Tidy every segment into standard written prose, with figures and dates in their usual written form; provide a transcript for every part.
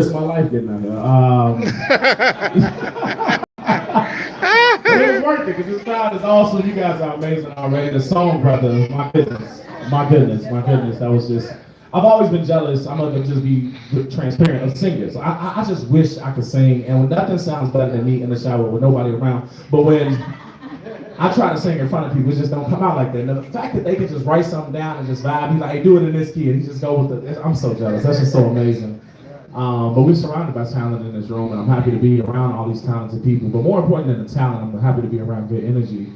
It's my life getting out here. But it was worth it because this crowd is awesome. You guys are amazing already. The song, brother, my goodness, my goodness, my goodness. That was just. I've always been jealous. I'm gonna just be transparent of singers. I just wish I could sing, and nothing sounds better than me in the shower with nobody around. But when I try to sing in front of people, it just don't come out like that. And the fact that they can just write something down and just vibe, he's like, hey, do it in this key, and he just go with it. I'm so jealous. That's just so amazing. But we're surrounded by talent in this room, and I'm happy to be around all these talented people. But more important than the talent, I'm happy to be around good energy.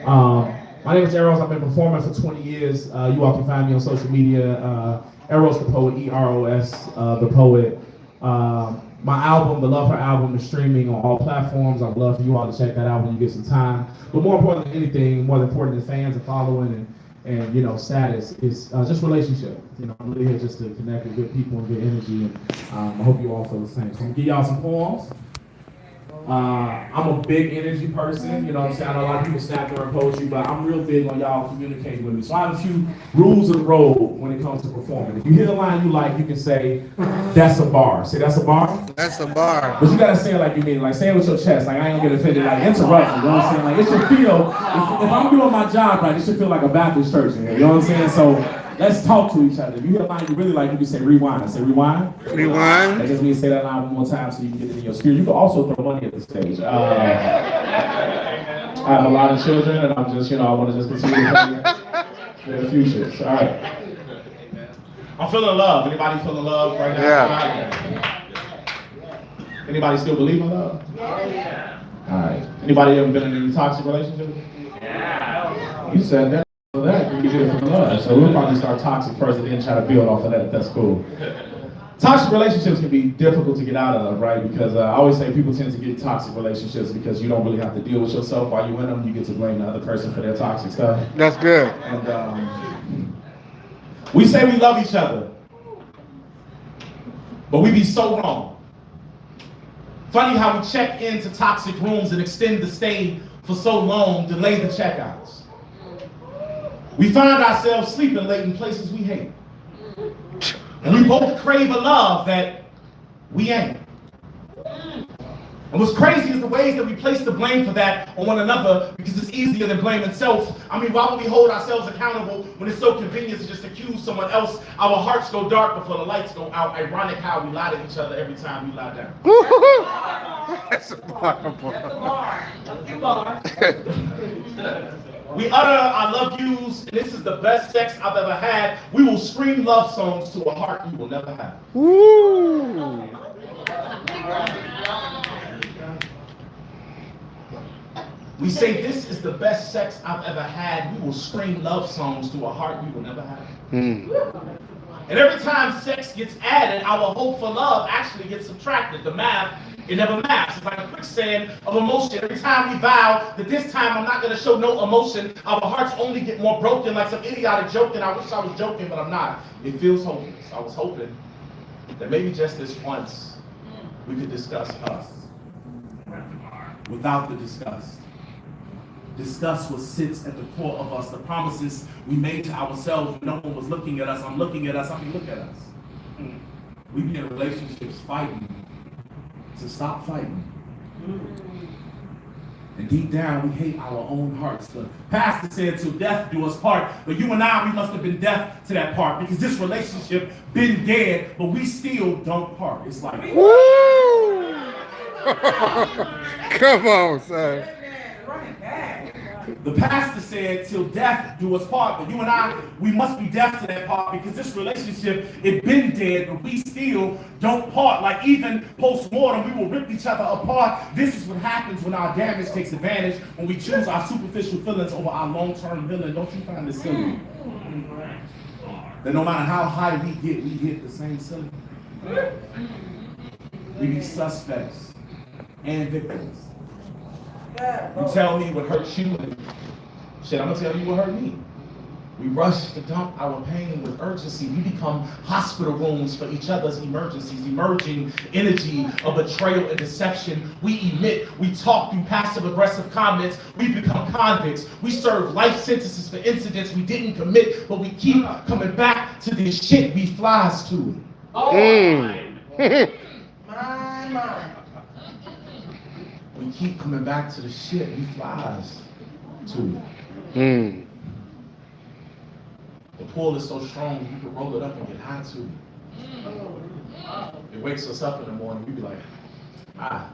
My name is Eros. I've been performing for 20 years. You all can find me on social media. Eros the Poet, E-R-O-S, the Poet. My album, the Love Her album, is streaming on all platforms. I'd love for you all to check that out when you get some time. But more important than anything, more important than fans and following and you know, status is just relationship. You know, I'm really here just to connect with good people and good energy, and I hope you all feel the same. So I'm gonna give y'all some poems. I'm a big energy person, you know what I'm saying? I know a lot of people snap during poetry, but I'm real big on y'all communicating with me. So I have a few rules of the road when it comes to performing. If you hear a line you like, you can say, that's a bar. Say, that's a bar? That's a bar. But you gotta say it like you mean it. Like, say it with your chest. Like, I ain't gonna get offended. Like, interrupt me, you know what I'm saying? Like, it should feel, if I'm doing my job right, it should feel like a Baptist church in here, you know what I'm saying? So, let's talk to each other. If you hear a line you really like, you can say rewind. Say rewind. Rewind. That just means say that line one more time so you can get it in your spirit. You can also throw money at the stage. I have a lot of children, and I'm just, you know, I want to just continue to pay for the future. All right. I'm feeling love. Anybody feeling love right now? Yeah. Anybody still believe in love? Yeah. All right. Anybody ever been in any toxic relationship? Yeah. You said that. That you get it from love. So we'll probably start toxic first and then try to build off of that if that's cool. Toxic relationships can be difficult to get out of, right? Because I always say people tend to get toxic relationships because you don't really have to deal with yourself while you're in them. You get to blame the other person for their toxic stuff. That's good. And we say we love each other, but we be so wrong. Funny how we check into toxic rooms and extend the stay for so long, delay the checkouts. We find ourselves sleeping late in places we hate. And we both crave a love that we ain't. And what's crazy is the ways that we place the blame for that on one another because it's easier than blaming self. I mean, why would we hold ourselves accountable when it's so convenient to just accuse someone else? Our hearts go dark before the lights go out. Ironic how we lie to each other every time we lie down. That's a bar. That's a bar. We utter our love yous, and this is the best sex I've ever had. We will scream love songs to a heart you will never have. Woo! We say this is the best sex I've ever had. We will scream love songs to a heart we will never have. And every time sex gets added, our hope for love actually gets subtracted. The math, it never maps. It's like a quicksand of emotion. Every time we vow that this time I'm not going to show no emotion, our hearts only get more broken like some idiotic joke. And I wish I was joking, but I'm not. It feels hopeless. I was hoping that maybe just this once we could discuss us without the disgust. Discuss what sits at the core of us, the promises we made to ourselves when no one was looking at us. I'm looking at us, I mean, look at us. We be in relationships fighting to stop fighting. And deep down, we hate our own hearts. The pastor said, till death do us part. But you and I, we must have been deaf to that part because this relationship been dead, but we still don't part. It's like, woo! Come on, son. The pastor said, till death do us part, but you and I, we must be deaf to that part because this relationship, it been dead, but we still don't part. Like even post-mortem, we will rip each other apart. This is what happens when our damage takes advantage, when we choose our superficial feelings over our long-term villain. Don't you find this silly? That no matter how high we get the same silly. We be suspects and victims. You tell me what hurts you, and shit, I'm gonna tell you what hurt me. We rush to dump our pain with urgency. We become hospital rooms for each other's emergencies, emerging energy of betrayal and deception. We emit, we talk through passive-aggressive comments. We become convicts. We serve life sentences for incidents we didn't commit, but we keep coming back to this shit. We flies to it. We keep coming back to the shit. We flies to it. Mm. The pull is so strong, you can roll it up and get high to it. It wakes us up in the morning, we be like, ah,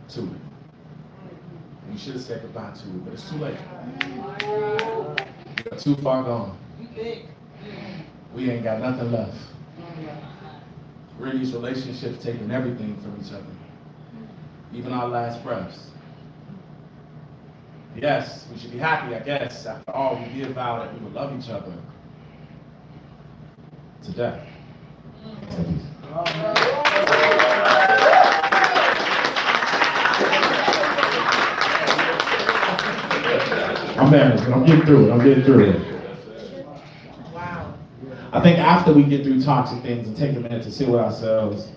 to it. And you should have said goodbye to it, but it's too late. We're too far gone. We ain't got nothing left. We're in these relationships taking everything from each other, even our last breaths. Yes, we should be happy, I guess. After all, we did vow that we would love each other to death. I'm managing. I'm getting through it. Wow. I think after we get through toxic things and take a minute to sit with ourselves,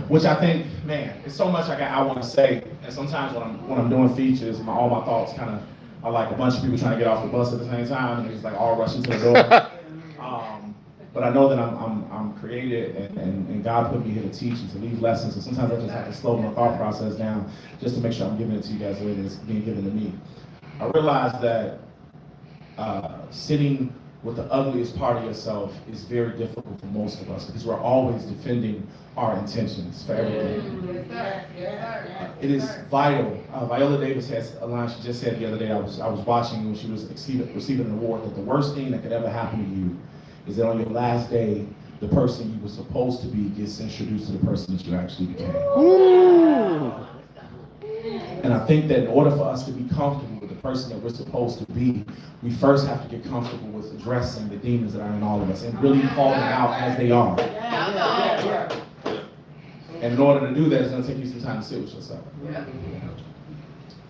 which I think, man, it's so much I want to say. And sometimes when I'm doing features, all my thoughts kind of are like a bunch of people trying to get off the bus at the same time, and they're just like all rushing to the door. But I know that I'm created, and God put me here to teach and to leave lessons. So sometimes I just have to slow my thought process down just to make sure I'm giving it to you guys the way that it's being given to me. I realized that sitting with the ugliest part of yourself is very difficult for most of us because we're always defending our intentions for everything. It is vital. Viola Davis has a line she just said the other day. I was watching when she was receiving an award that the worst thing that could ever happen to you is that on your last day, the person you were supposed to be gets introduced to the person that you actually became. Ooh. And I think that in order for us to be comfortable with the person that we're supposed to be, we first have to get comfortable with addressing the demons that are in all of us and really call them out as they are. And in order to do that, it's going to take you some time to sit with yourself.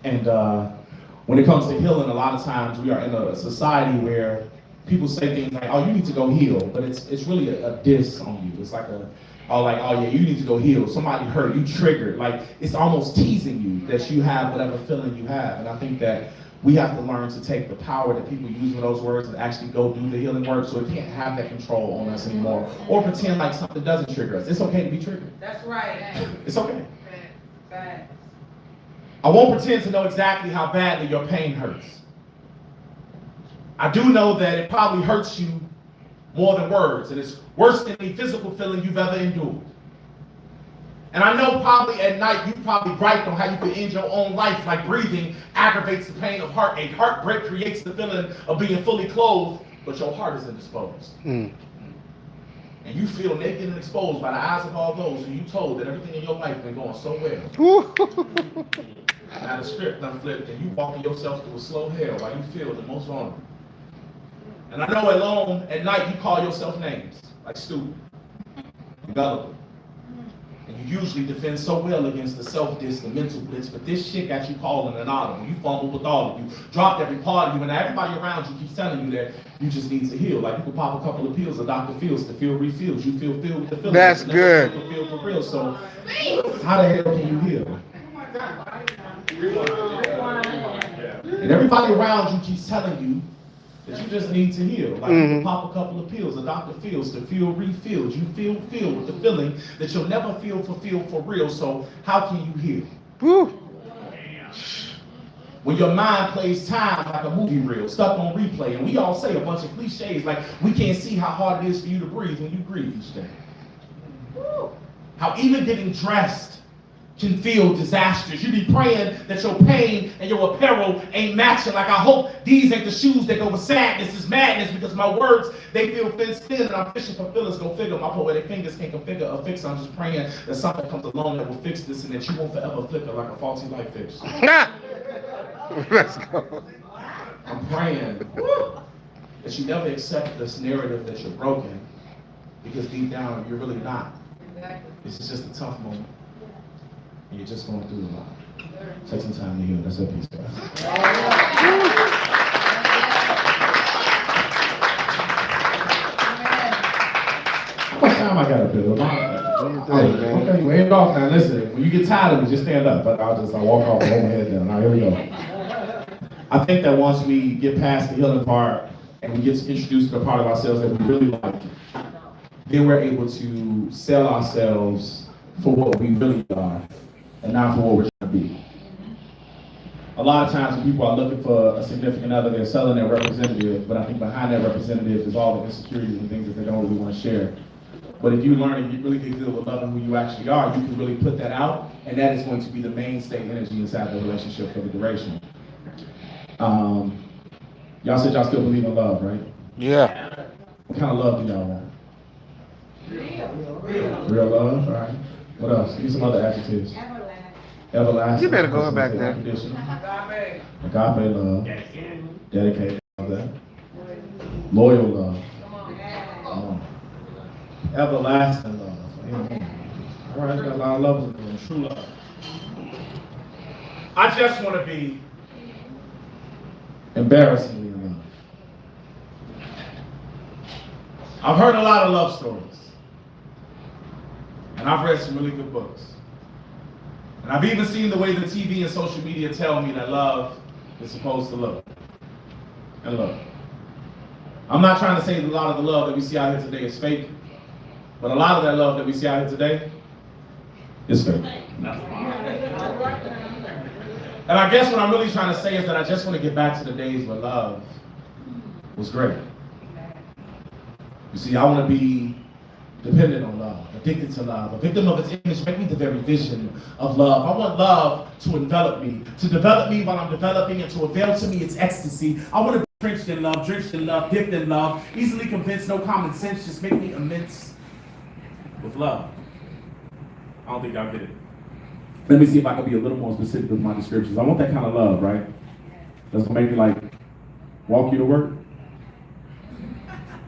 And when it comes to healing, a lot of times we are in a society where people say things like, oh, you need to go heal, but it's really a diss on you. It's like oh yeah, you need to go heal. Somebody hurt, you triggered. Like, it's almost teasing you that you have whatever feeling you have. And I think that we have to learn to take the power that people use with those words and actually go do the healing work so it can't have that control on us anymore. Or pretend like something doesn't trigger us. It's okay to be triggered. That's right. It's okay. Facts. I won't pretend to know exactly how badly your pain hurts. I do know that it probably hurts you more than words, and it's worse than any physical feeling you've ever endured. And I know probably at night you probably griped on how you could end your own life, like breathing aggravates the pain of heartache. Heartbreak creates the feeling of being fully clothed, but your heart is indisposed. And you feel naked and exposed by the eyes of all those who you told that everything in your life has been going so well. Now the script done flipped and you walking yourself through a slow hell while you feel the most vulnerable. And I know alone at night you call yourself names, like stupid, and gullible. And you usually defend so well against the self-diss, the mental blitz, but this shit got you calling an audible. You fumbled with all of you, dropped every part of you, and everybody around you keeps telling you that you just need to heal. Like you can pop a couple of pills of Dr. Phil's to feel refills. You feel filled with the feelings. That's good. You feel for real. So how the hell can you heal? And everybody around you keeps telling you that you just need to heal. Like you can pop a couple of pills of Dr. Phil's to feel refilled. You feel filled with the feeling that you'll never feel fulfilled for real. So how can you heal? When your mind plays time like a movie reel, stuck on replay, and we all say a bunch of cliches like we can't see how hard it is for you to breathe when you breathe each day. How even getting dressed can feel disastrous. You be praying that your pain and your apparel ain't matching. Like, I hope these ain't the shoes that go with sadness. It's madness because my words, they feel thin and I'm fishing for fillers. Go figure, my poetic fingers can't configure a fix. I'm just praying that something comes along that will fix this and that you won't forever flicker like a faulty light fix. Let's go. I'm praying that you never accept this narrative that you're broken because deep down you're really not. This is just a tough moment. You're just going through a lot. Take some time to heal. That's it, peace, guys. How much time I got up here? Okay, we ain't off now. Listen, when you get tired of me, just stand up. But I'll walk off and hold my head down. Now, here we go. I think that once we get past the healing part and we get introduced to the part of ourselves that we really like, then we're able to sell ourselves for what we really are and not for what we're trying to be. A lot of times when people are looking for a significant other, they're selling their representative, but I think behind that representative is all the insecurities and things that they don't really want to share. But if you learn and you really get good with loving who you actually are, you can really put that out, and that is going to be the mainstay energy inside the relationship for the duration. Y'all said y'all still believe in love, right? Yeah. What kind of love do y'all want? Real love, all right. What else? Give me some other adjectives. Everlasting. You better go back there. Unconditional. Agape love. Dedicated. Love that. Loyal love. Everlasting love. Amen. All right, got a lot of love in there. True love. I just want to be embarrassingly in love. I've heard a lot of love stories. And I've read some really good books. And I've even seen the way the TV and social media tell me that love is supposed to look. And look. I'm not trying to say that a lot of the love that we see out here today is fake, but a lot of that love that we see out here today is fake. And I guess what I'm really trying to say is that I just want to get back to the days where love was great. You see, I want to be dependent on love, addicted to love, a victim of its image, make me the very vision of love. I want love to envelop me, to develop me while I'm developing, and to avail to me its ecstasy. I want to be drenched in love, dipped in love, easily convinced, no common sense, just make me immense with love. I don't think y'all get it. Let me see if I can be a little more specific with my descriptions. I want that kind of love, right? That's gonna make me like walk you to work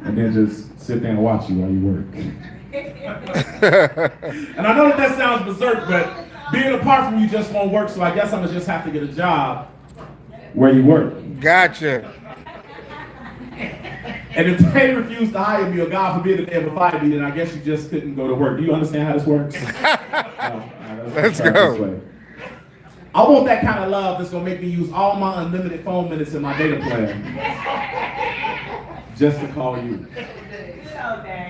and then just sit there and watch you while you work. And I know that sounds berserk, but being apart from you just won't work, so I guess I'm gonna just have to get a job where you work. Gotcha. And if they refuse to hire me, or God forbid if they ever fire me, then I guess you just couldn't go to work. Do you understand how this works? Let's go. I want that kind of love that's gonna make me use all my unlimited phone minutes in my data plan just to call you.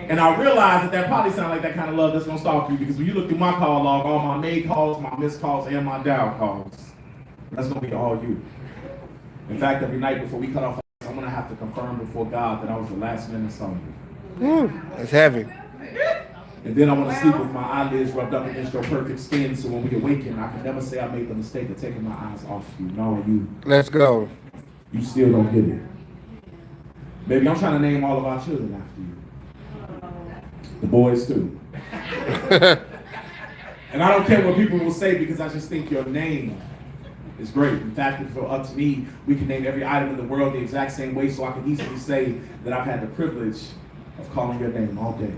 And I realize that probably sounds like that kind of love that's gonna stalk you, because when you look through my call log, all my made calls, my missed calls, and my dial calls, that's gonna be all you. In fact, every night before we cut off, I'm gonna have to confirm before God that I was the last man that saw you. That's heavy. And then I want to sleep with my eyelids rubbed up against your perfect skin, so when we awaken, I can never say I made the mistake of taking my eyes off you. No, Let's go. you still don't get it. Baby, I'm trying to name all of our children after you. The boys too. And I don't care what people will say, because I just think your name is great. In fact, if it were up to me, we can name every item in the world the exact same way, so I can easily say that I've had the privilege of calling your name all day.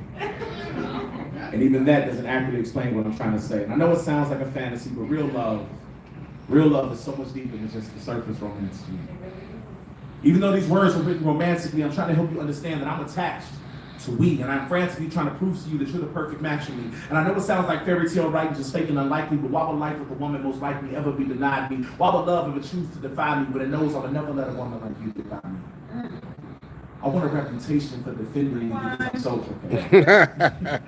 And even that doesn't accurately explain what I'm trying to say. And I know it sounds like a fantasy, but real love is so much deeper than just the surface romance to me. Even though these words were written romantically, I'm trying to help you understand that I'm attached to we, and I'm frantically trying to prove to you that you're the perfect match for me. And I know it sounds like fairy tale writing, just fake and unlikely, but why would life with a woman most likely ever be denied me? Why would love ever choose to defy me when it knows I would never let a woman like you defy me? I want a reputation for defending you because I'm so okay.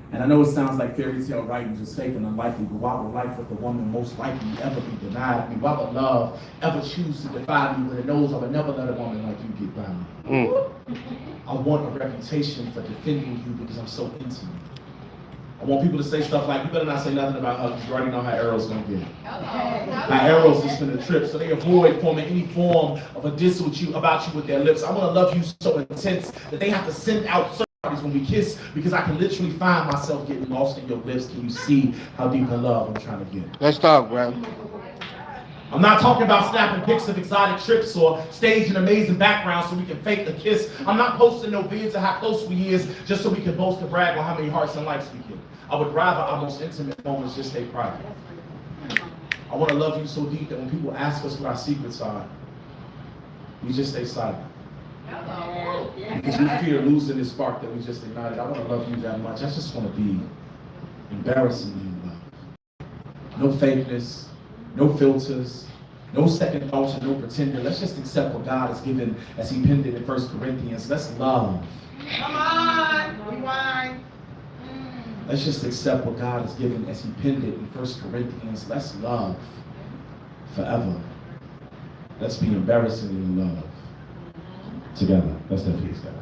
And I know it sounds like fairy tale writing, just fake and unlikely, but why would life with a woman most likely ever be denied me? Why would love ever choose to defy me when it knows I would never let a woman like you get by me? I want a reputation for defending you because I'm so intimate. I want people to say stuff like, you better not say nothing about her, because you already know how Arrow's gonna get. How Arrow's just been a trip, so they avoid forming any form of a diss with you, about you with their lips. I wanna love you so intense that they have to send out parties when we kiss, because I can literally find myself getting lost in your lips. Can you see how deep in love I'm trying to get? Let's talk, bro. I'm not talking about snapping pics of exotic trips or staging amazing backgrounds so we can fake the kiss. I'm not posting no vids of how close we is just so we can boast and brag on how many hearts and likes we get. I would rather our most intimate moments just stay private. I want to love you so deep that when people ask us what our secrets are, we just stay silent. Because we fear losing this spark that we just ignited. I want to love you that much. I just want to be embarrassingly in love. No fakeness, no filters, no second thoughts, and no pretending. Let's just accept what God has given as he penned it in 1 Corinthians. Let's love. Come on, rewind. Let's just accept what God has given as he penned it in 1 Corinthians. Let's love forever. Let's be embarrassingly in love together. Let's have peace, guys.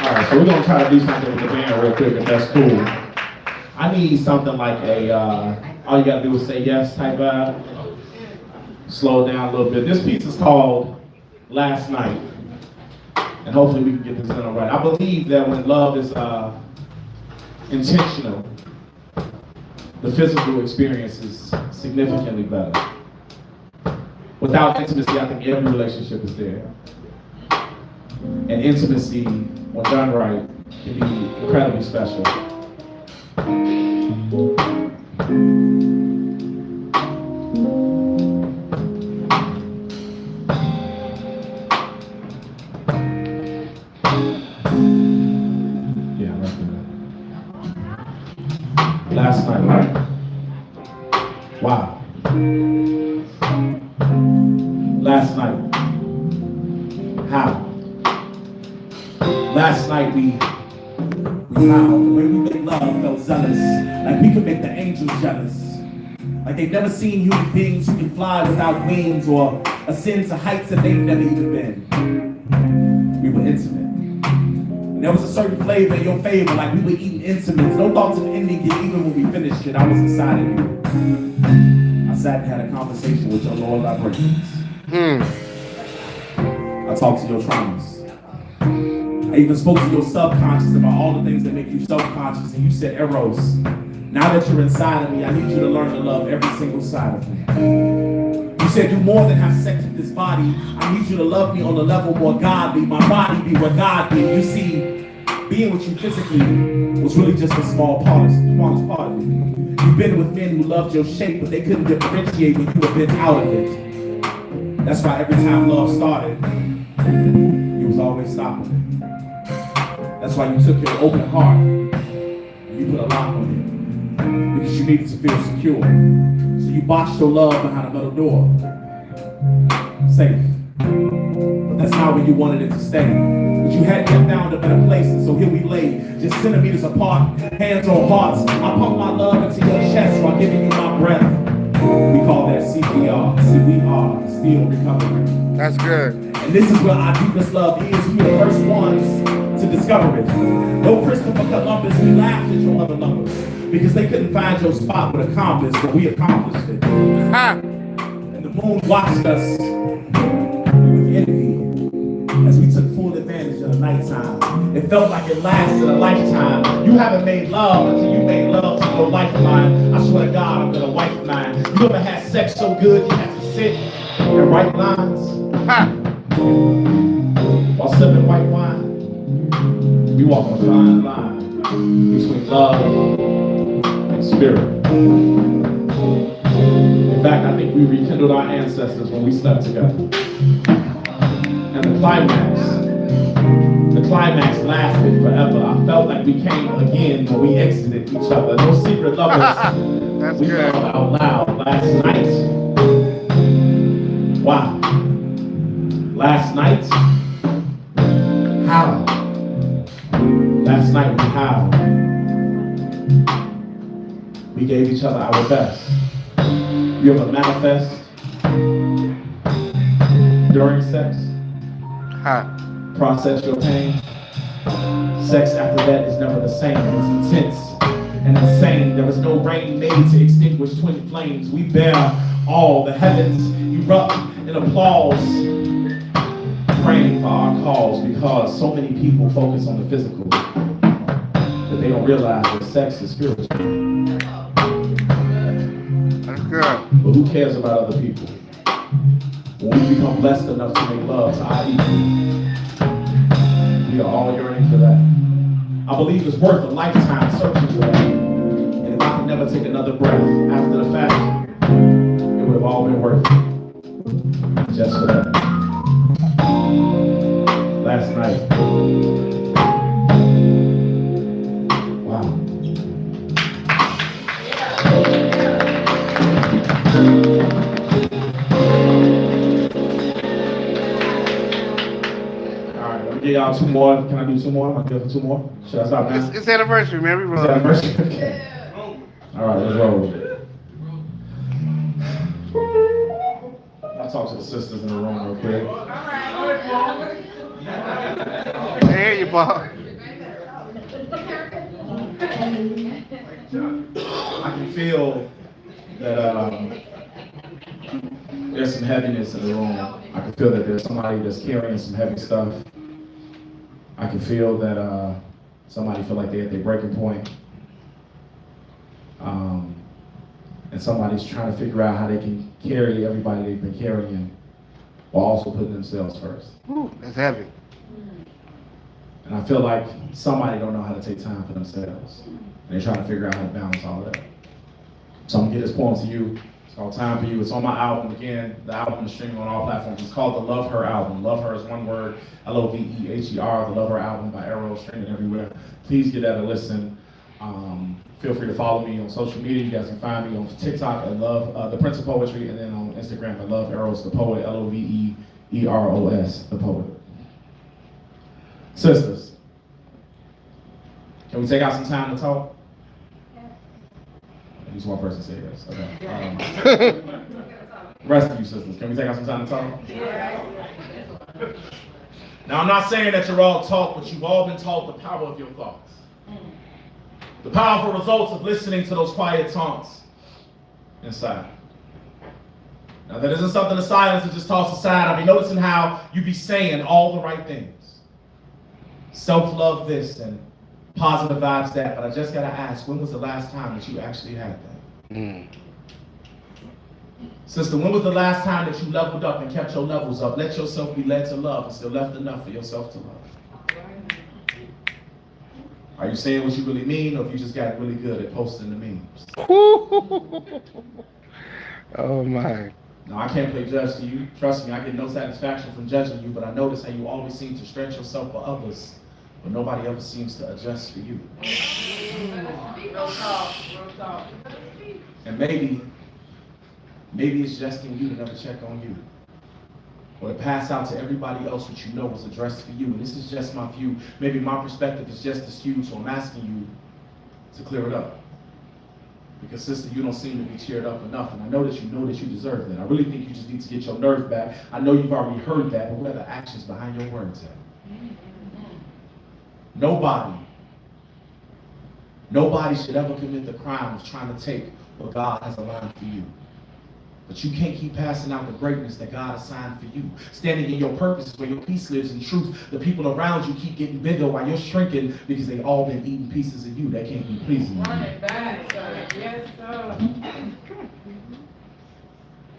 All right, so we're going to try to do something with the band real quick, if that's cool. I need something like a, all you got to do is say yes type vibe. Slow it down a little bit. This piece is called Last Night. And hopefully we can get this done all right. I believe that when love is intentional, the physical experience is significantly better. Without intimacy, I think every relationship is there. And intimacy, when done right, can be incredibly special. Yeah, right there. Last night. Wow. Last night. How? Last night we found the way we made love felt zealous, like we could make the angels jealous. Like they've never seen human beings who can fly without wings or ascend to heights that they've never even been. We were intimate. And there was a certain flavor in your favor, like we were eating intimates. No thoughts of ending it even when we finished it. I was inside of you. I sat and had a conversation with your lower vibrations. I talked to your traumas. I even spoke to your subconscious about all the things that make you self-conscious, and you said, Eros, now that you're inside of me, I need you to learn to love every single side of me. You said, do more than have sex with this body. I need you to love me on a level more godly. My body be where God be. You see, being with you physically was really just a smallest part of me. You've been with men who loved your shape, but they couldn't differentiate when you were bent out of it. That's why every time love started, you was always stopping it. That's why you took your open heart and you put a lock on it, because you needed to feel secure. So you boxed your love behind a metal door. Safe. But that's not where you wanted it to stay. But you hadn't yet found a better place, and so here we lay, just centimeters apart, hands on hearts. I pump my love into your chest while giving you my breath. We call that CPR. See, we are still recovering. That's good. And this is where our deepest love is. We were the first ones to discover it. No Christopher Columbus, we laughed at your other lovers because they couldn't find your spot with a compass, but we accomplished it. And the moon watched us with envy as we took full advantage of the nighttime. It felt like it lasted a lifetime. You haven't made love until you made love to your lifeline. I swear to God, I'm gonna wife mine. You ever had sex so good you had to sit and write lines? While sipping white wine, we walk a fine line between love and spirit. In fact, I think we rekindled our ancestors when we slept together. And the climax lasted forever. I felt like we came again when we exited each other. No secret lovers. That's we good. felt out loud last night. Wow. Last night, how? Last night we howled. We gave each other our best. You ever manifest during sex? Process your pain. Sex after that is never the same. It's intense and insane. There is no rain made to extinguish twin flames. We bear all. The heavens erupt in applause, praying for our cause, because so many people focus on the physical that they don't realize that sex is spiritual. That's good. But who cares about other people? When we become blessed enough to make love to our equal, we are all yearning for that. I believe it's worth a lifetime searching for that. And if I could never take another breath after the fact, it would have all been worth it. Just for that. Last night. Wow. y'all two more. Can I do two more? Am I good for two more? Should I stop now? It's anniversary, man. We It's roll. anniversary. Okay. All right, let's roll. I'll talk to the sisters in the room real quick. I hear you, Paul. I can feel that there's some heaviness in the room. I can feel that there's somebody that's carrying some heavy stuff. I can feel that somebody feel like they're at their breaking point. And somebody's trying to figure out how they can carry everybody they've been carrying while also putting themselves first. Ooh, that's heavy. And I feel like somebody don't know how to take time for themselves. And they're trying to figure out how to balance all that. So I'm gonna get this poem to you. It's called Time for You. It's on my album. Again, the album is streaming on all platforms. It's called the Love Her album. Love Her is one word, Loveher, the Love Her album by Arrow, streaming everywhere. Please give that a listen. Feel free to follow me on social media. You guys can find me on TikTok at Love the Prince of Poetry, and then on Instagram at Love Eros the Poet, Loveeros the Poet. Sisters, can we take out some time to talk? At least one person said yes. Okay. Rest of you sisters, can we take out some time to talk? Now, I'm not saying that you're all taught, but you've all been taught the power of your thoughts. The powerful results of listening to those quiet taunts inside. Now, that isn't something to silence and just toss aside. I've been noticing how you be saying all the right things. Self-love this and positive vibes that, but I just gotta ask, when was the last time that you actually had that? Sister, when was the last time that you leveled up and kept your levels up, let yourself be led to love and still left enough for yourself to love? Are you saying what you really mean, or if you just got really good at posting the memes? Oh my. No, I can't play judge to you. Trust me, I get no satisfaction from judging you, but I notice how you always seem to stretch yourself for others, but nobody ever seems to adjust for you. Real talk, real talk. And maybe it's just in you to never check on you. Or to pass out to everybody else what you know was addressed for you. And this is just my view. Maybe my perspective is just skewed, so I'm asking you to clear it up. Because sister, you don't seem to be cheered up enough. And I know that you deserve that. I really think you just need to get your nerve back. I know you've already heard that, but where are the actions behind your words at? Nobody should ever commit the crime of trying to take what God has aligned for you. But you can't keep passing out the greatness that God assigned for you. Standing in your purpose is where your peace lives in truth. The people around you keep getting bigger while you're shrinking because they've all been eating pieces of you that can't be pleasing to you. Run it back, sir. Yes, sir.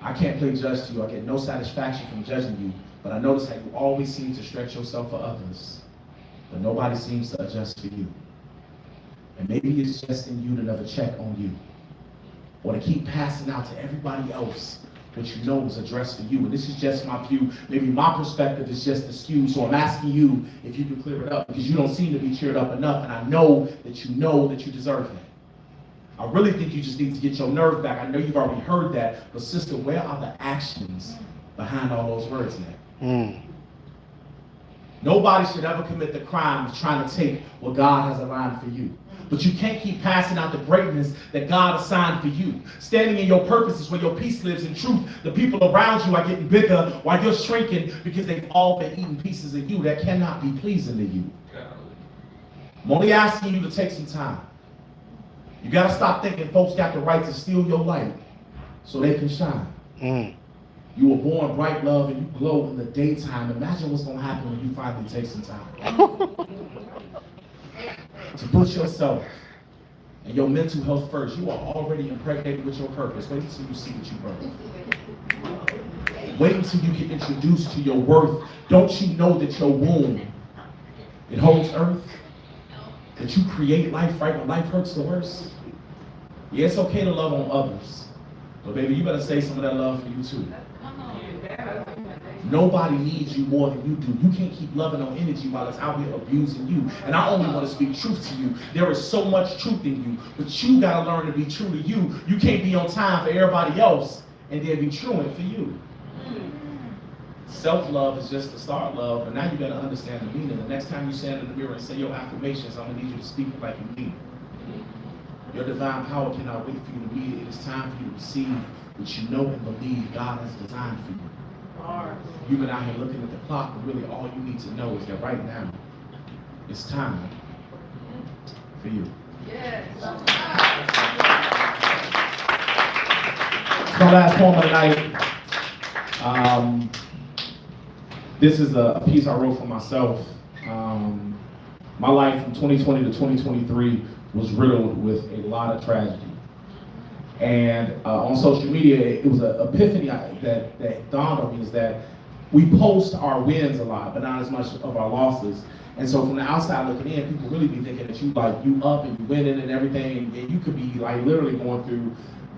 I can't play judge to you. I get no satisfaction from judging you. But I notice how you always seem to stretch yourself for others. But nobody seems to adjust for you. And maybe it's just in you to never check on you. Or to keep passing out to everybody else what you know was addressed for you. And this is just my view. Maybe my perspective is just skewed. So I'm asking you if you can clear it up, because you don't seem to be cheered up enough. And I know that you deserve it. I really think you just need to get your nerve back. I know you've already heard that. But sister, where are the actions behind all those words now? Nobody should ever commit the crime of trying to take what God has aligned for you. But you can't keep passing out the greatness that God assigned for you. Standing in your purpose is where your peace lives in truth. The people around you are getting bigger while you're shrinking because they've all been eating pieces of you that cannot be pleasing to you. I'm only asking you to take some time. You got to stop thinking folks got the right to steal your light so they can shine. You were born bright, love, and you glow in the daytime. Imagine what's going to happen when you finally take some time to put yourself and your mental health first. You are already impregnated with your purpose. Wait until you see what you birth. Wait until you get introduced to your worth. Don't you know that your womb, it holds earth? That you create life right when life hurts the worst? Yeah, it's okay to love on others. But baby, you better say some of that love for you too. Nobody needs you more than you do. You can't keep loving on energy while it's out here abusing you. And I only want to speak truth to you. There is so much truth in you, but you got to learn to be true to you. You can't be on time for everybody else and then be truant for you. Self-love is just the start love, but now you gotta understand the meaning. The next time you stand in the mirror and say your affirmations, I'm gonna need you to speak it like you mean it. Your divine power cannot wait for you to meet it. It is time for you to receive what you know and believe God has designed for you. You've been out here looking at the clock, but really all you need to know is that right now, it's time for you. Yes. It's my last poem of the night. This is a piece I wrote for myself. My life from 2020 to 2023 was riddled with a lot of tragedy. And on social media, it was an epiphany that dawned on me, is that we post our wins a lot, but not as much of our losses. And so from the outside looking in, people really be thinking that you up and you winning and everything, and you could be like literally going through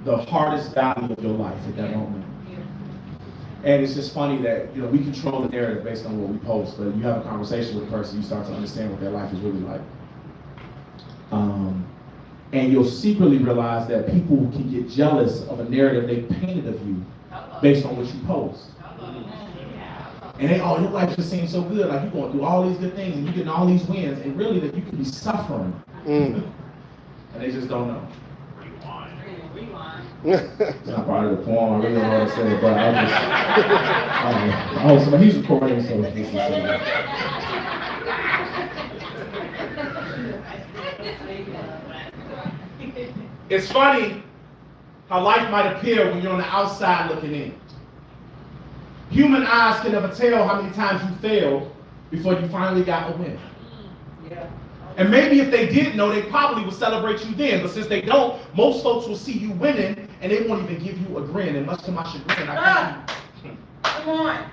the hardest valley of your life at that moment. And it's just funny that, you know, we control the narrative based on what we post, but you have a conversation with a person, you start to understand what their life is really like. And you'll secretly realize that people can get jealous of a narrative they painted of you based on what you post. And they, oh, your life just seems so good, like you're going through all these good things and you're getting all these wins, and really that you could be suffering. And they just don't know. It's not part of the poem, I really don't know what to say, but I just, he's recording, so this is It's funny how life might appear when you're on the outside looking in. Human eyes can never tell how many times you failed before you finally got a win. Yeah. And maybe if they did know, they probably would celebrate you then. But since they don't, most folks will see you winning and they won't even give you a grin. And much to my chagrin, Come on.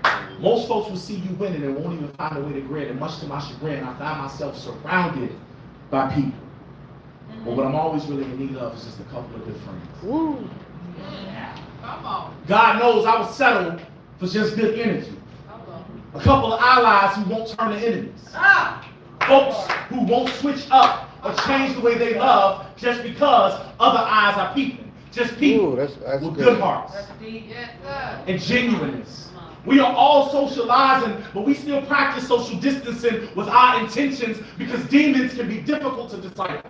Most folks will see you winning and won't even find a way to grin. And much to my chagrin, I find myself surrounded by people. But what I'm always really in need of is just a couple of good friends. Woo. Yeah. Come on. God knows I would settle for just good energy. A couple of allies who won't turn to enemies. Folks who won't switch up or change the way they love just because other eyes are peeping. Just people that's with good. good hearts Yes, sir. and genuineness. We are all socializing, but we still practice social distancing with our intentions because demons can be difficult to decipher.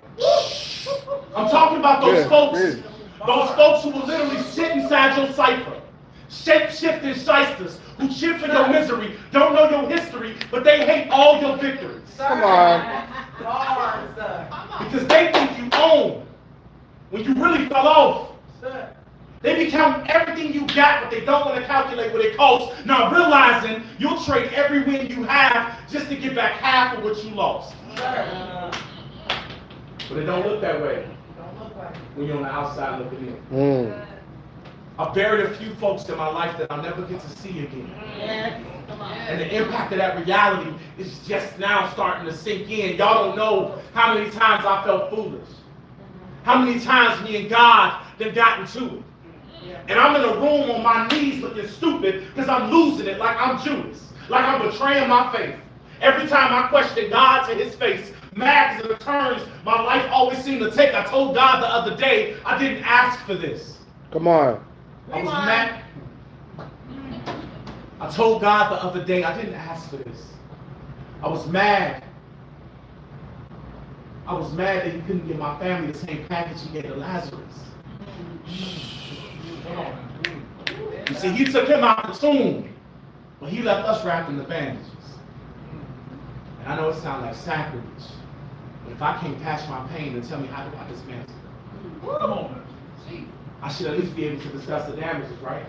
I'm talking about those folks who will literally sit inside your cipher. Shape-shifting shysters who cheer for your misery, don't know your history, but they hate all your victories. Come on. Hard, sir. Because they think you own when you really fell off. Sir. They be counting everything you got, but they don't want to calculate what it costs. Now realizing you'll trade every win you have just to get back half of what you lost. Sir. But it don't look that way Don't look like it. when you're on the outside looking in. I buried a few folks in my life that I'll never get to see again. Yes. Come on. And the impact of that reality is just now starting to sink in. Y'all don't know how many times I felt foolish. How many times me and God done gotten to it. And I'm in a room on my knees looking stupid because I'm losing it like I'm Judas. Like I'm betraying my faith. Every time I question God to his face, mad because of the turns my life always seemed to take. I told God the other day, I didn't ask for this. Come on. I was mad. I told God the other day, I didn't ask for this. I was mad. I was mad that he couldn't give my family the same package he gave to Lazarus. You see, he took him out of the tomb, but he left us wrapped in the bandages. And I know it sounds like sacrilege, but if I can't patch my pain, then tell me, how do I dismantle it? Come on, man. I should at least be able to discuss the damages, right?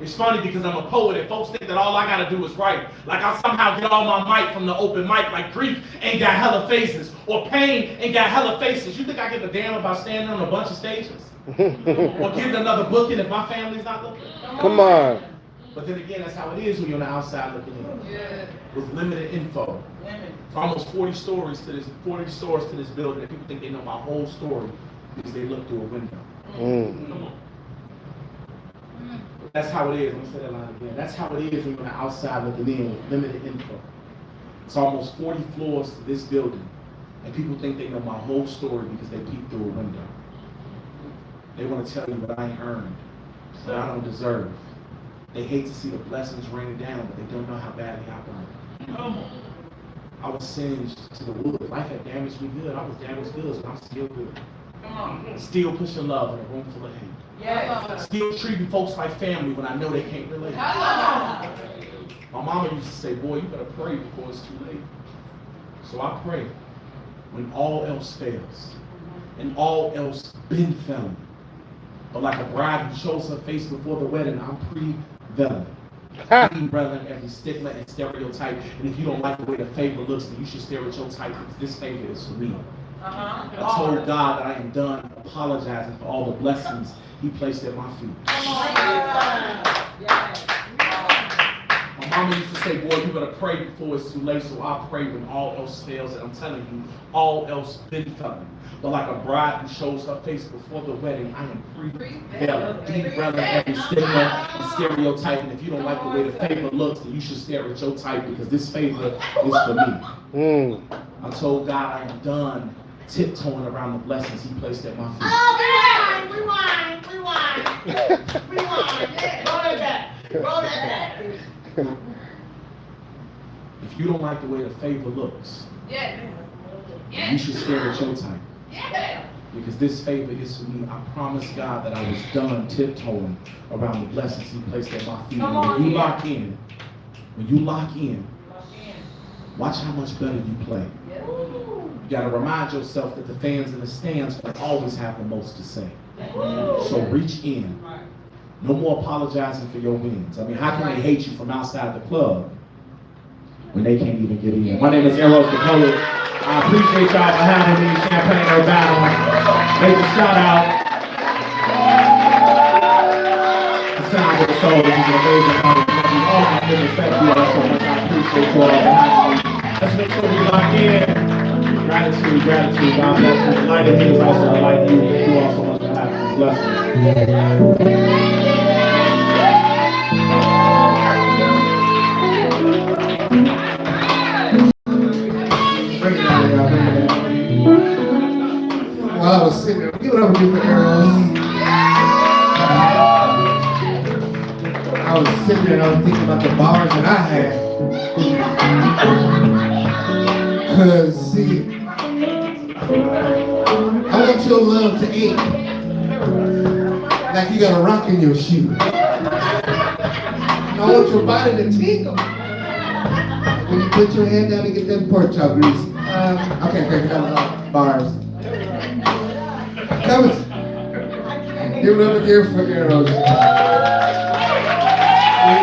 It's funny because I'm a poet and folks think that all I gotta do is write. Like I somehow get all my mic from the open mic, like grief ain't got hella faces, or pain ain't got hella faces. You think I give a damn about standing on a bunch of stages? Or getting another booking if my family's not looking? Come on. But then again, that's how it is when you're on the outside looking in. Yeah. With limited info. It's almost 40 stores to this building, and people think they know my whole story because they look through a window. Come on. That's how it is. Let me say that line again. That's how it is when you're on the outside looking in with limited info. It's almost 40 floors to this building, and people think they know my whole story because they peek through a window. They want to tell you what I ain't earned, what I don't deserve. They hate to see the blessings raining down, but they don't know how badly I want it. I was singed to the wood. Life had damaged me good. I was damaged goods, but I'm still good. Still pushing love in a room full of hate. Yes. Still treating folks like family when I know they can't relate. My mama used to say, boy, you better pray before it's too late. So I pray when all else fails and all else been failing. But like a bride who shows her face before the wedding, I'm prevailing. Umbrelling every stigma and stereotype. And if you don't like the way the favor looks, then you should stare at your type because this favor is for me. I told God that I am done apologizing for all the blessings He placed at my feet. My mama used to say, boy, you better pray before it's too late, so I pray when all else fails, and I'm telling you, all else been failing. But like a bride who shows her face before the wedding, I am prevailing, derailing every stigma and stereotype. And if you don't like the way the favor looks, then you should stare at your type because this favor is for me. I told God I am done tiptoeing around the blessings He placed at my feet. Oh, rewind. Roll that back. If you don't like the way the favor looks, you should stare at your type. Because this favor is for me. I promise God that I was done tiptoeing around the blessings He placed at my feet. And when you lock in, watch how much better you play. You got to remind yourself that the fans in the stands will always have the most to say. So reach in. No more apologizing for your wins. I mean, how can they hate you from outside the club when they can't even get in? My name is Eros the Poet. I appreciate y'all for having me. Champagne Urbana. Make a shout out. The Sounds of the Soul. This is an amazing moment. Oh my goodness, thank you all so much. I appreciate you all for having me. Let's make sure we lock in. Gratitude. God bless you. The light in me is also the light in you. Thank you all so much for having me. Blessings. While I was sitting there, give it up for Eros. I was sitting there and I was thinking about the bars that I had. Cause see, I want your love to ache like you got a rock in your shoe. I want your body to tingle when you put your hand down and get that pork chop grease. Okay, that was all bars. That was, give it up again for Eros.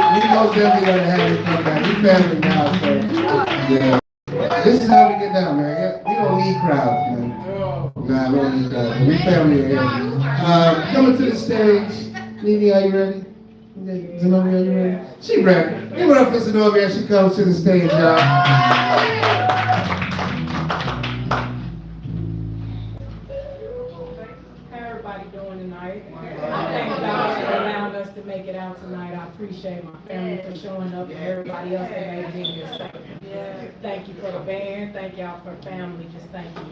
We most definitely gonna have you come back. We family now, so yeah. This is how we get down, man. We don't need crowds, man. Nah, we don't need crowds. We family here. Coming to the stage. Nene, are you ready? Zenobia, are you ready? She ready. Give it up for Zenobia as she comes to the stage, y'all. To make it out tonight. I appreciate my family for showing up and everybody else that made it in here safe. Thank you for the band. Thank y'all for family. Just thank you,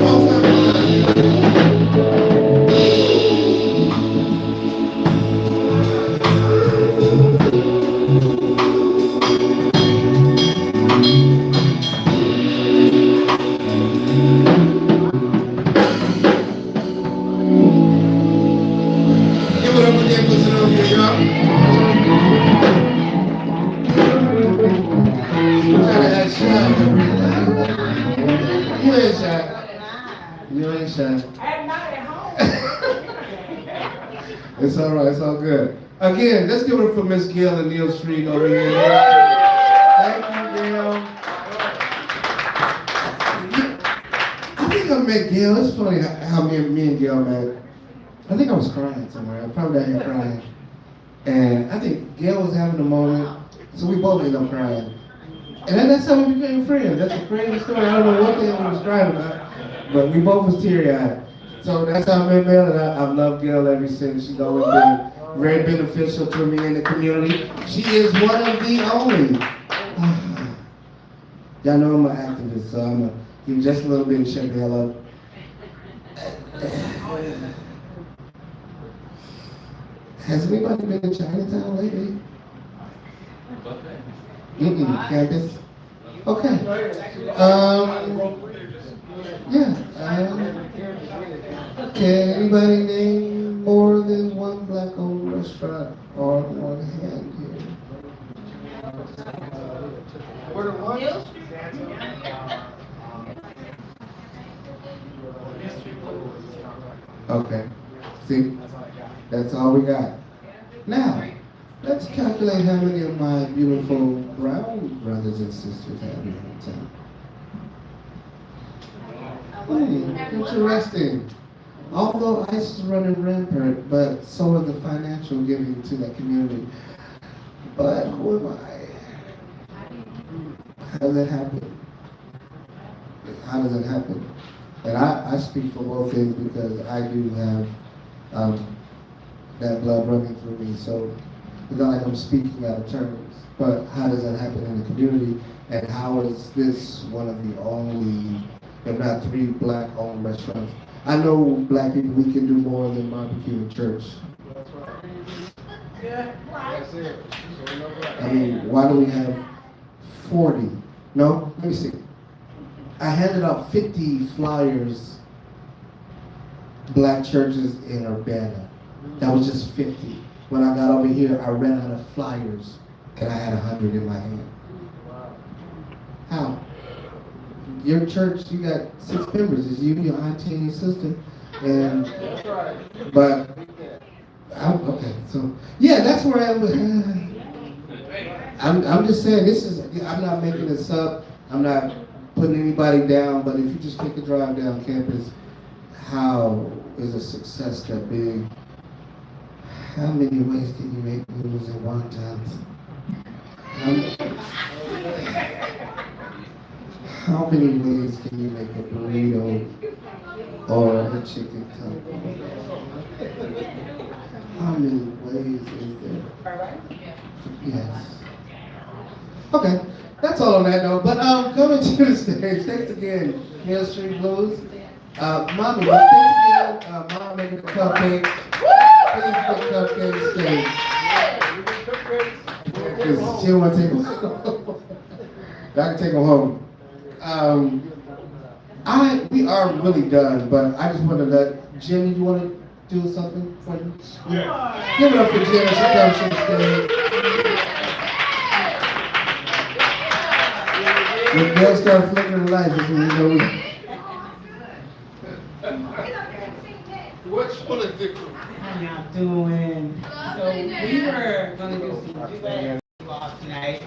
Give it up again for Zenobia, y'all. Trying to act shy. You ain't shy. You ain't shy. I'm not at home. It's all right. It's all good. Again, let's give it up for Miss Gail and Neil Street over here. Thank you, Gail. I think I met Gail. It's funny how me and Gail met. I think I was crying somewhere. I probably got here crying. And I think Gail was having a moment, so we both ended up crying. And then that's how we became friends. That's a crazy story. I don't know what the hell we was crying about, but we both was teary-eyed. So that's how I met Gail, and I've loved Gail ever since. She's always been very beneficial to me in the community. She is one of the only. Y'all know I'm an activist, so I'm gonna give you just a little bit and shut the hell up. Has anybody been in Chinatown lately? Campus? Okay. Yeah. Can anybody name more than one black-owned restaurant on one hand here? Okay. See? That's all we got. Now, let's calculate how many of my beautiful brown brothers and sisters have here in town. Interesting. Although ICE is running rampant, but so is the financial giving to that community. But who am I? How does that happen? How does it happen? And I speak for both things because I do have that blood running through me, so it's not like I'm speaking out of terms. But how does that happen in the community? And how is this one of the only, if not 3 black-owned restaurants? I know black people, we can do more than barbecue in church. That's right. Yeah. That's it. I mean, why do we have 40? No? Let me see. I handed out 50 flyers, black churches in Urbana. That was just 50. When I got over here, I ran out of flyers, and I had 100 in my hand. How? Your church, you got 6 members. It's you, your auntie, and your sister. And, but, okay, so, yeah, that's where I'm just saying, I'm not making this up. I'm not putting anybody down, but if you just take a drive down campus, how is a success that big? How many ways can you make noodles in one time? How many ways can you make a burrito or a chicken taco? How many ways is there? Yes. Okay, that's all on that note. But coming to the stage, thanks again, Hill Street Blues. Mommy, thanks again. Mom making the cupcake. Please put cupcakes stage. Because she don't want to take them home. I can take them home. We are really done, but I just want to let Jenny, you want to do something for you? Yeah. Give it up for Jenny. She comes to the stage. When girls start flickering the lights, that's when you know we. What's one of the How y'all doing? So we were gonna do some duets tonight,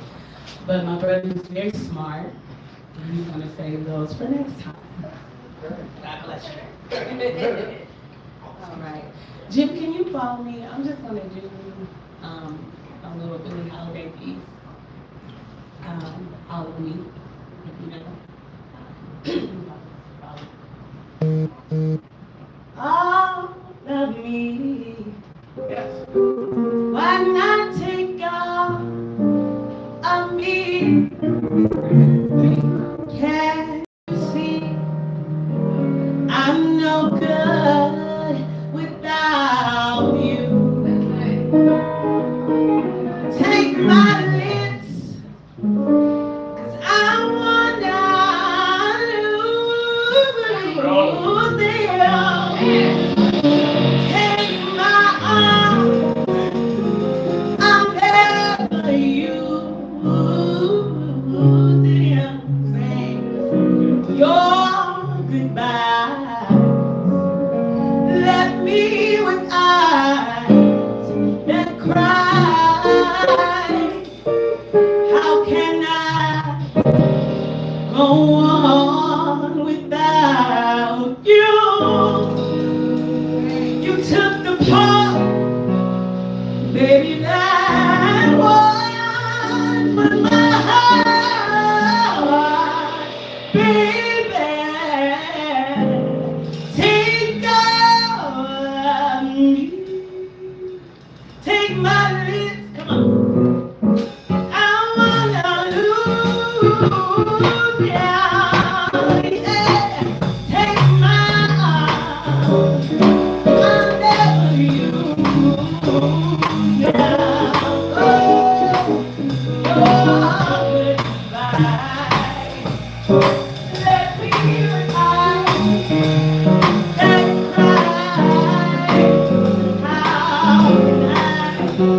but my brother is very smart. And he's gonna save those for next time. God bless you. All right. Jim, can you follow me? I'm just gonna do a little Billie Holiday piece. All of me, if you know. All of me. Yes. Why not take all of me? Can't you see no good without you. Take my lips, 'cause I wanna lose them. Take my arms, I'll never use them. Your goodbye left me with eyes that cry. How can I go on without you? You took the part, baby, that was with my heart, baby. Take on me, take my lips, come on. I wanna lose ya, yeah. Take my arms, I'll never use ya. Oh, goodbye. Let me eyes that cry. How can I go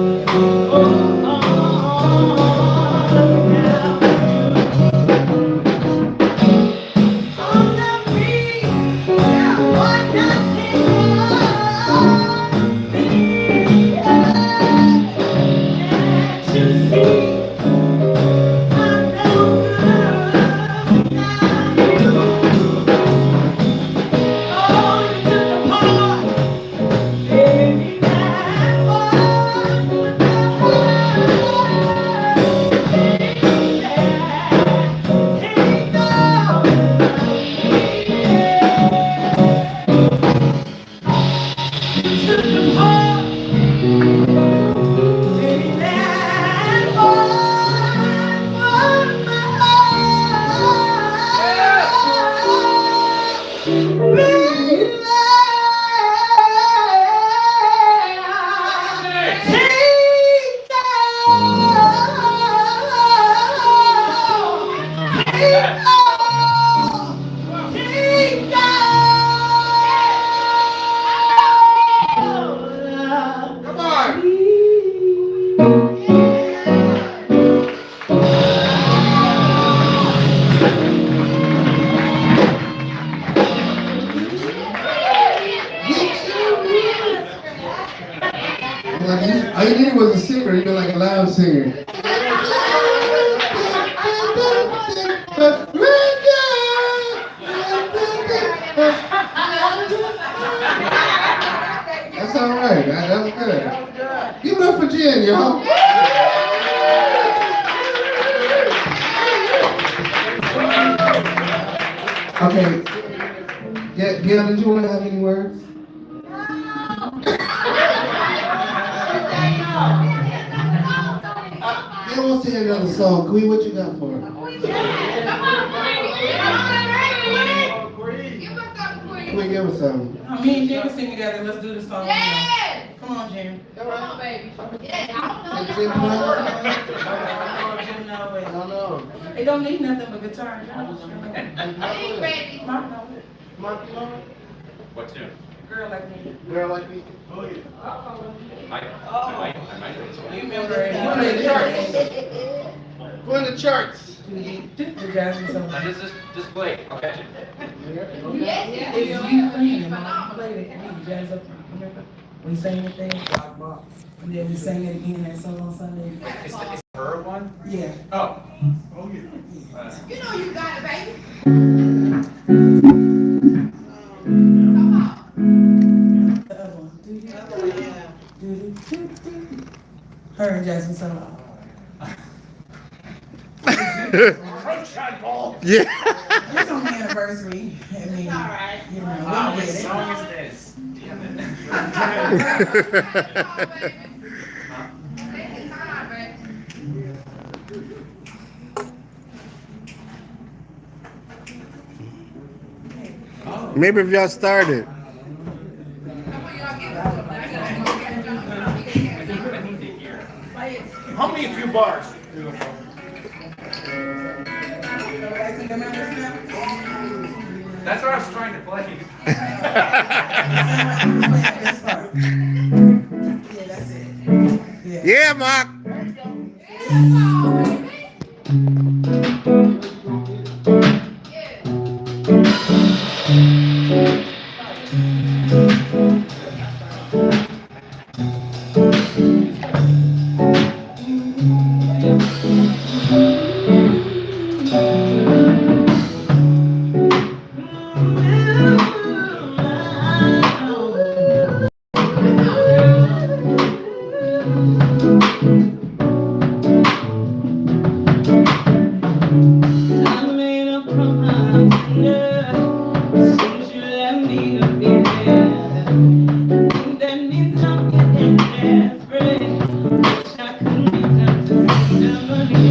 on without you? On the beat, what nothing but me. Can't you see? I'm no good without you. Oh, you took the part, baby, that was with my heart. Take on me, took the part, baby, that was with my Come on. All you needed was a singer. You're like a loud singer. That's all right. That was good. Give it up for Jen, y'all. Okay. Gail, did you want to have any words? Gail wants to hear another song. Queen, what you got for her? Queen, give us something. Me and Jen can sing together. Let's do this song. Come on, Jen. Come on, baby. Yeah, Hey, Jen, come on. Jen, no way. No. It don't need nothing but guitar. Hey, baby. What tune? Girl like me. Girl like me. I might. You remember it? You played the church. Go in the charts. The Jasmine song. Now just play. I'll catch it. It's you playing, Mom. You played it for me, Jazz up front. Remember? We sang the thing, and then we sang it again that song on Sunday. It's her one? Yeah. Oh. You know you got it, baby. The other one. Her and Jasmine song. Yeah. It's on the anniversary. I mean, All right. you know, Wow, we what get it. song is this? Damn it. Take your time, baby. Oh. Maybe if y'all started. Come on, y'all get this one. I need to hear. Hum me a few bars. That's what I was trying to play. Yeah, Mark. I made a promise, yeah, since you left me to be there. That means I'm getting desperate. Wish I could return to somebody.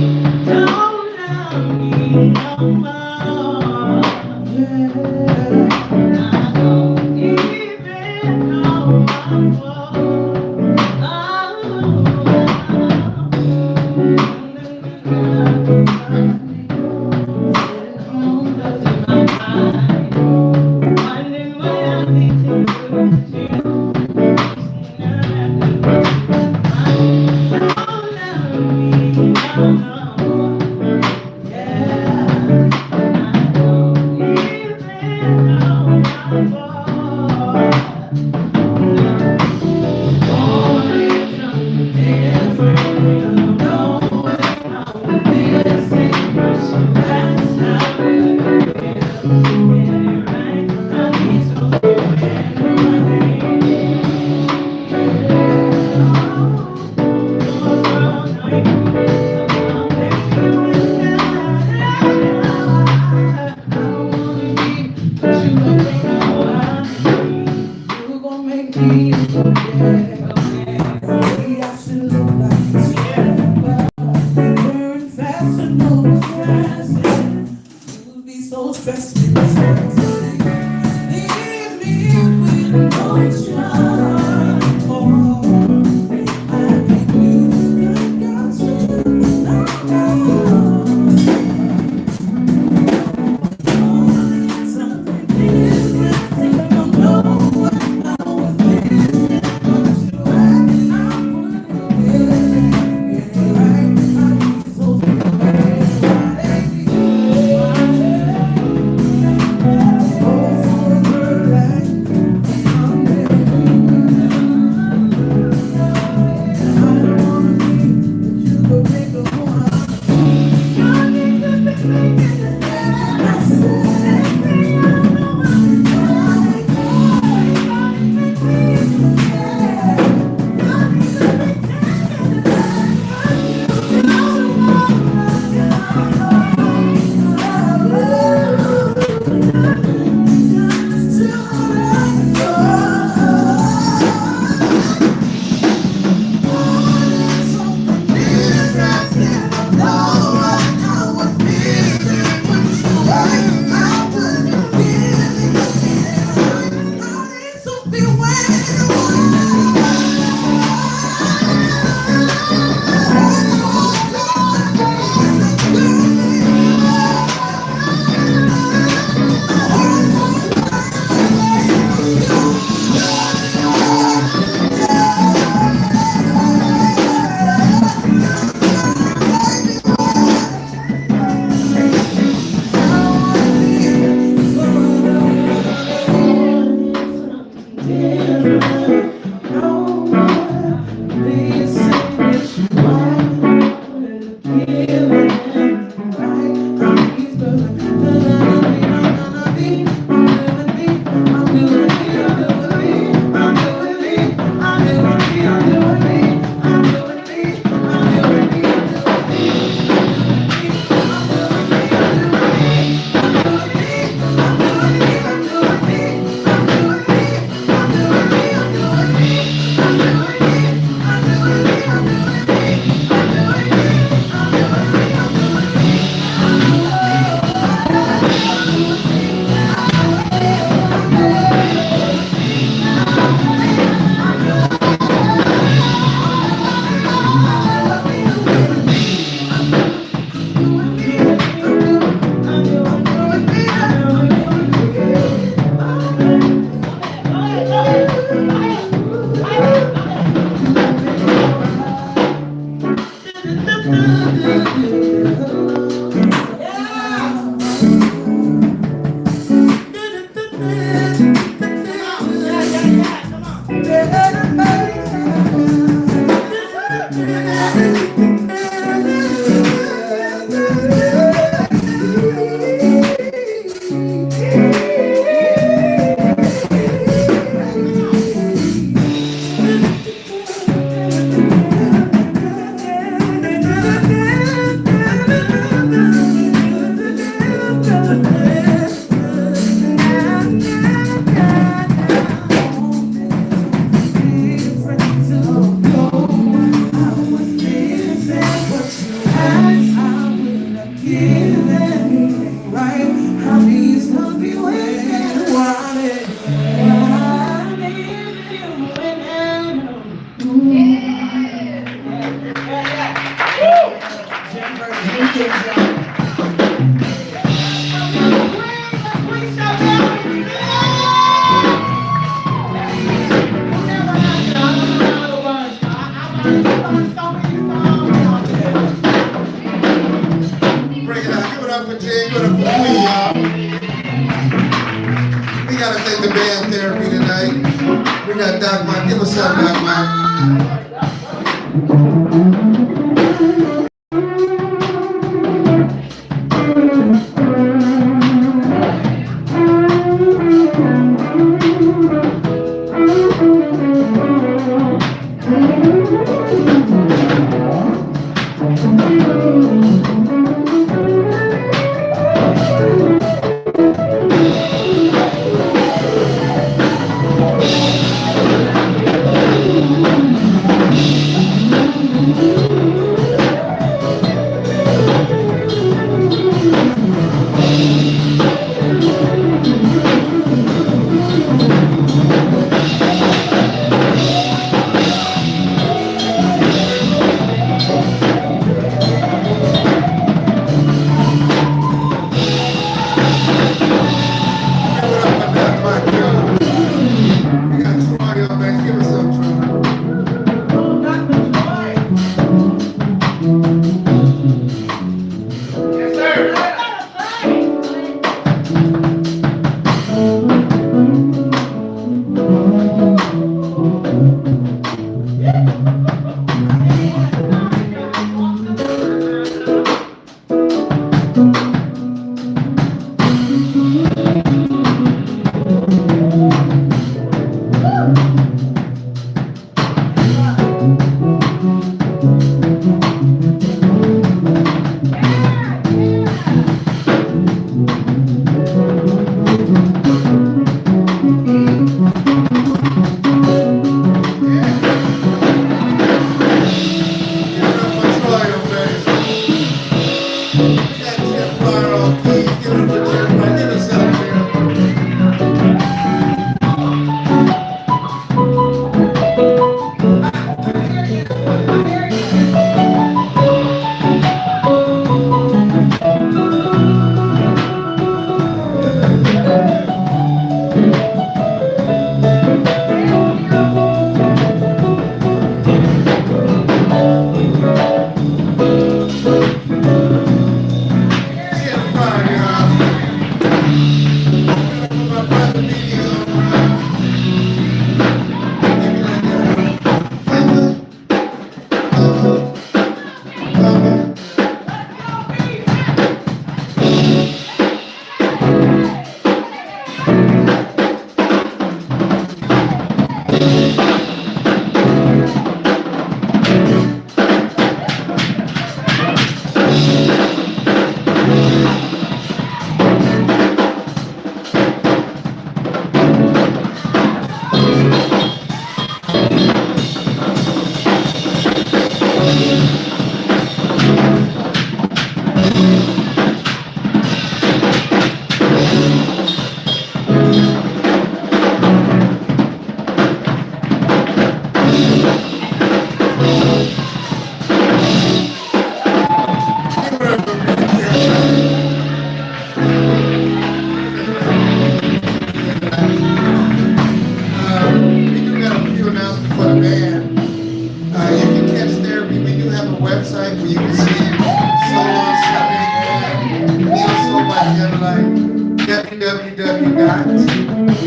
Don't love me no more. I don't even know my fault. Break it out. Give it up for Jay. Give it up for Queen, y'all. We gotta thank the band therapy tonight. We got Doc Mike. Give us up, Doc Mike.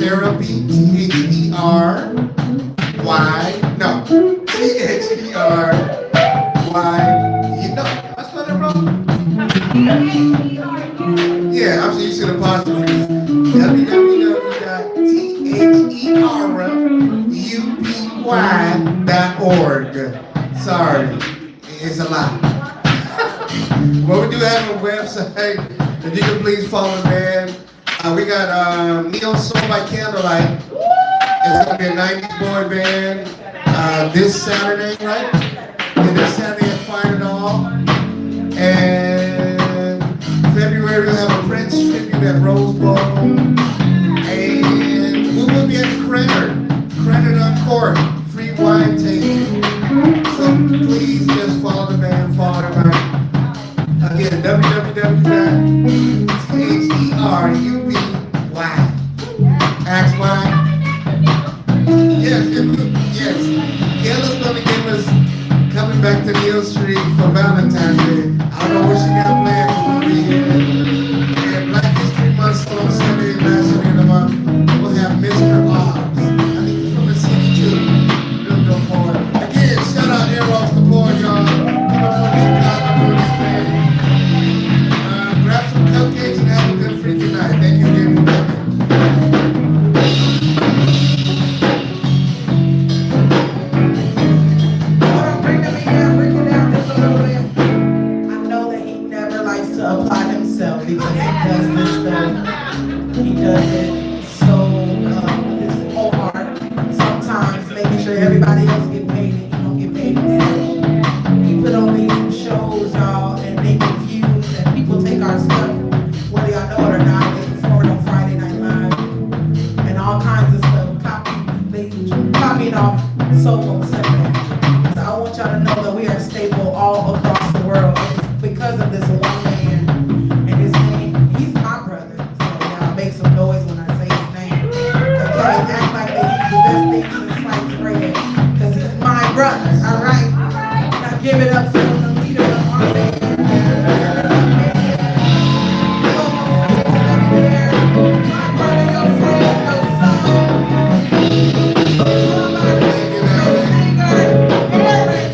therapy, T-H-E-R-Y, no, T-H-E-R-Y, you know, I spelled it wrong? Yeah, I'm sure you should apostrophe. www.therupy.org. Sorry, it's a lot. Well, we do have a website. If you can please follow the band. We got Neo Soul by Candlelight. It's going to be a 90s boy band this Saturday, right? And this Saturday at Fire and All. And February we'll have a Prince tribute at Rose Bowl. And we will be at Credit on Court, free wine tasting. So please just follow the band, follow them out. Again, www.therupy. Ask why. Yes, yes. Kayla's gonna give us Coming Back to Neil Street for Valentine's Day. I don't know what she got planned, but we'll be here. And Black History Month on Sunday and last Sunday of the month. We'll have Mr. Obbs. I think he's from the city too. Real dope boy. Again, shout out Eros the boy, y'all. Keep up on Chicago doing this thing. Grab some cupcakes and have a good freaking night. Thank you again for coming. Because he does this stuff, he does it so with his whole heart. Sometimes making sure everybody else get paid and he don't get paid himself. He put on these shows, y'all, and they get views, and people take our stuff, whether y'all know it or not. They perform it on Friday Night Live and all kinds of stuff. They copy it off solo Sunday. So I want y'all to know that we are stable all across the world because of this one man. Make some noise when I say his name. Okay, act like they eat the best things in sliced bread. Because he's my brother, alright? Now give it up to the leader of our band. My brother, your friend, your son. Somebody, your singer, Eric,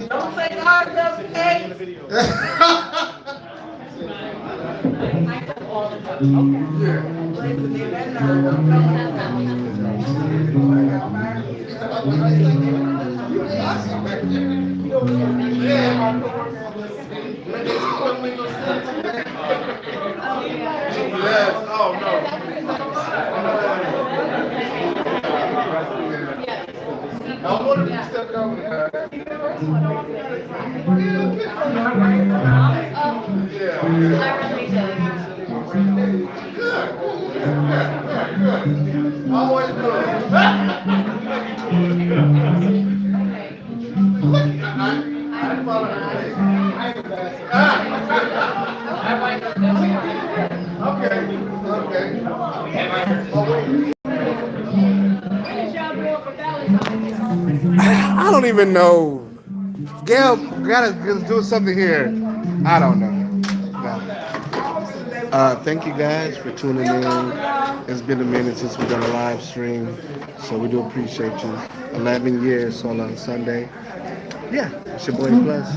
Don't say God doesn't hate. Yes. Oh no. I wonder if you still coming. Always good. I follow her. Okay. don't even know. Gail gotta do something here. I don't know. Thank you guys for tuning in. It's been a minute since we've done a live stream, so we do appreciate you. 11 years on a Sunday. Yeah, it's your boy Plus.